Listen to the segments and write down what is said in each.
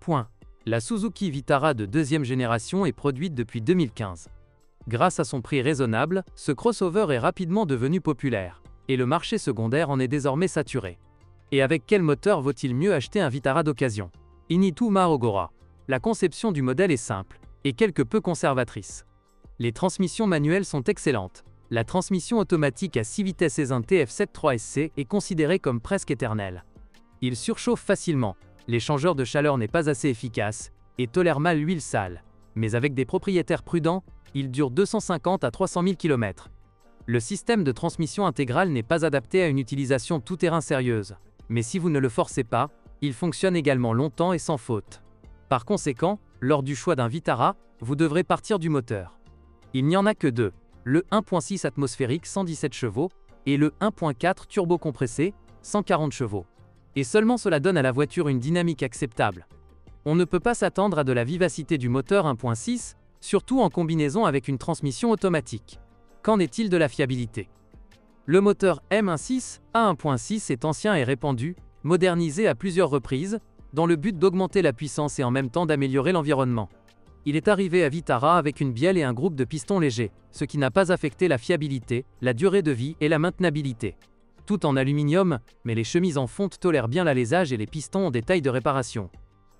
Point. La Suzuki Vitara de deuxième génération est produite depuis 2015. Grâce à son prix raisonnable, ce crossover est rapidement devenu populaire, et le marché secondaire en est désormais saturé. Et avec quel moteur vaut-il mieux acheter un Vitara d'occasion? Initu Marogora. La conception du modèle est simple, et quelque peu conservatrice. Les transmissions manuelles sont excellentes. La transmission automatique à 6 vitesses Aisin TF73SC est considérée comme presque éternelle. Il surchauffe facilement, l'échangeur de chaleur n'est pas assez efficace, et tolère mal l'huile sale. Mais avec des propriétaires prudents, il dure 250 à 300 000 km. Le système de transmission intégrale n'est pas adapté à une utilisation tout-terrain sérieuse. Mais si vous ne le forcez pas, il fonctionne également longtemps et sans faute. Par conséquent, lors du choix d'un Vitara, vous devrez partir du moteur. Il n'y en a que deux, le 1.6 atmosphérique 117 chevaux et le 1.4 turbo-compressé 140 chevaux. Et seulement cela donne à la voiture une dynamique acceptable. On ne peut pas s'attendre à de la vivacité du moteur 1.6, surtout en combinaison avec une transmission automatique. Qu'en est-il de la fiabilité? Le moteur M16 A1.6 est ancien et répandu, modernisé à plusieurs reprises, dans le but d'augmenter la puissance et en même temps d'améliorer l'environnement. Il est arrivé à Vitara avec une bielle et un groupe de pistons légers, ce qui n'a pas affecté la fiabilité, la durée de vie et la maintenabilité. Tout en aluminium, mais les chemises en fonte tolèrent bien l'alésage et les pistons ont des tailles de réparation.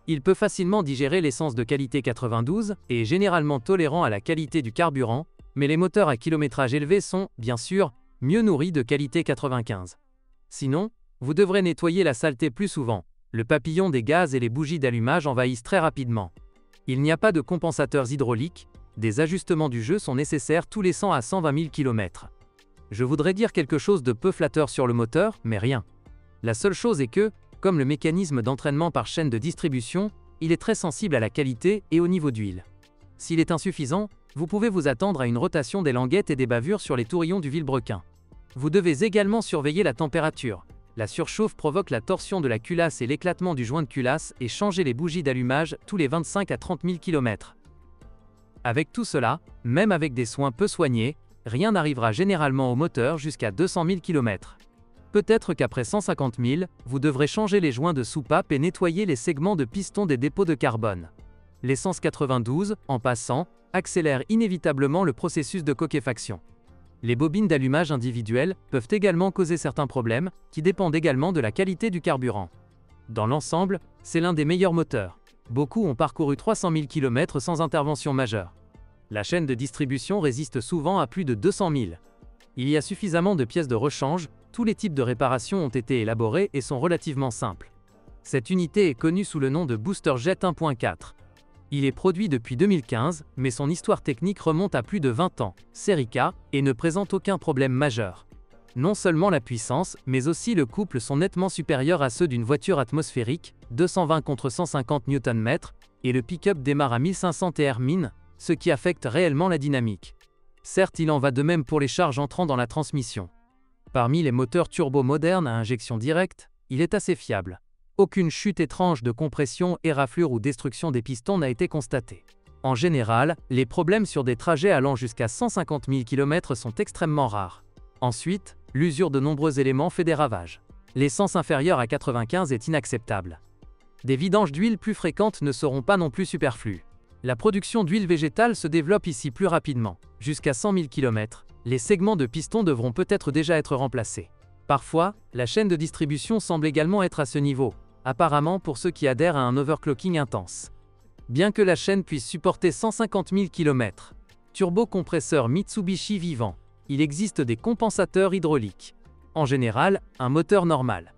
Il peut facilement digérer l'essence de qualité 92 et est généralement tolérant à la qualité du carburant, mais les moteurs à kilométrage élevé sont, bien sûr, mieux nourris de qualité 95. Sinon, vous devrez nettoyer la saleté plus souvent. Le papillon des gaz et les bougies d'allumage envahissent très rapidement. Il n'y a pas de compensateurs hydrauliques, des ajustements du jeu sont nécessaires tous les 100 à 120 000 km. Je voudrais dire quelque chose de peu flatteur sur le moteur, mais rien. La seule chose est que, comme le mécanisme d'entraînement par chaîne de distribution, il est très sensible à la qualité et au niveau d'huile. S'il est insuffisant, vous pouvez vous attendre à une rotation des languettes et des bavures sur les tourillons du vilebrequin. Vous devez également surveiller la température. La surchauffe provoque la torsion de la culasse et l'éclatement du joint de culasse et changer les bougies d'allumage tous les 25 à 30 000 km. Avec tout cela, même avec des soins peu soignés, rien n'arrivera généralement au moteur jusqu'à 200 000 km. Peut-être qu'après 150 000, vous devrez changer les joints de soupape et nettoyer les segments de piston des dépôts de carbone. L'essence 92, en passant, accélère inévitablement le processus de coquefaction. Les bobines d'allumage individuelles peuvent également causer certains problèmes, qui dépendent également de la qualité du carburant. Dans l'ensemble, c'est l'un des meilleurs moteurs. Beaucoup ont parcouru 300 000 km sans intervention majeure. La chaîne de distribution résiste souvent à plus de 200 000. Il y a suffisamment de pièces de rechange, tous les types de réparations ont été élaborés et sont relativement simples. Cette unité est connue sous le nom de Booster Jet 1.4. Il est produit depuis 2015, mais son histoire technique remonte à plus de 20 ans, série K, et ne présente aucun problème majeur. Non seulement la puissance, mais aussi le couple sont nettement supérieurs à ceux d'une voiture atmosphérique, 220 contre 150 Nm, et le pick-up démarre à 1500 TR-min, ce qui affecte réellement la dynamique. Certes, il en va de même pour les charges entrant dans la transmission. Parmi les moteurs turbo modernes à injection directe, il est assez fiable. Aucune chute étrange de compression, éraflure ou destruction des pistons n'a été constatée. En général, les problèmes sur des trajets allant jusqu'à 150 000 km sont extrêmement rares. Ensuite, l'usure de nombreux éléments fait des ravages. L'essence inférieure à 95 est inacceptable. Des vidanges d'huile plus fréquentes ne seront pas non plus superflues. La production d'huile végétale se développe ici plus rapidement. Jusqu'à 100 000 km, les segments de piston devront peut-être déjà être remplacés. Parfois, la chaîne de distribution semble également être à ce niveau, apparemment pour ceux qui adhèrent à un overclocking intense. Bien que la chaîne puisse supporter 150 000 km, turbocompresseur Mitsubishi vivant, il existe des compensateurs hydrauliques. En général, un moteur normal.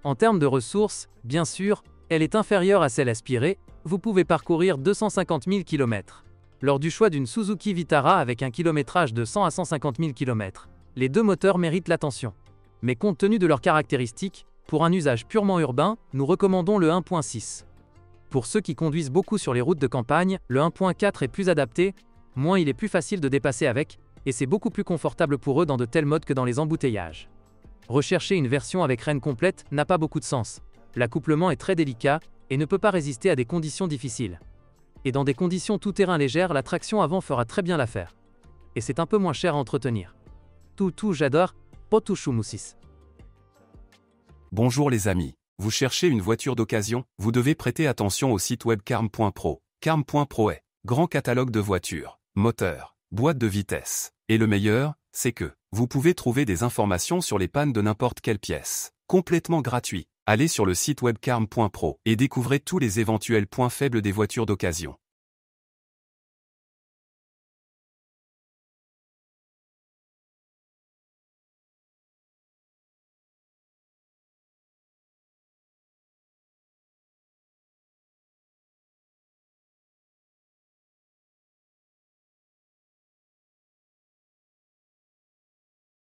En termes de ressources, bien sûr, elle est inférieure à celle aspirée, vous pouvez parcourir 250 000 km. Lors du choix d'une Suzuki Vitara avec un kilométrage de 100 à 150 000 km, les deux moteurs méritent l'attention. Mais compte tenu de leurs caractéristiques, pour un usage purement urbain, nous recommandons le 1.6. Pour ceux qui conduisent beaucoup sur les routes de campagne, le 1.4 est plus adapté, moins il est plus facile de dépasser avec, et c'est beaucoup plus confortable pour eux dans de tels modes que dans les embouteillages. Rechercher une version avec rêne complète n'a pas beaucoup de sens. L'accouplement est très délicat et ne peut pas résister à des conditions difficiles. Et dans des conditions tout-terrain légères, la traction avant fera très bien l'affaire. Et c'est un peu moins cher à entretenir. J'adore, Potushumusis. Bonjour les amis. Vous cherchez une voiture d'occasion? Vous devez prêter attention au site web carm.pro. Carm.pro est grand catalogue de voitures, moteurs, boîtes de vitesse. Et le meilleur, c'est que vous pouvez trouver des informations sur les pannes de n'importe quelle pièce. Complètement gratuit. Allez sur le site web carm.pro et découvrez tous les éventuels points faibles des voitures d'occasion.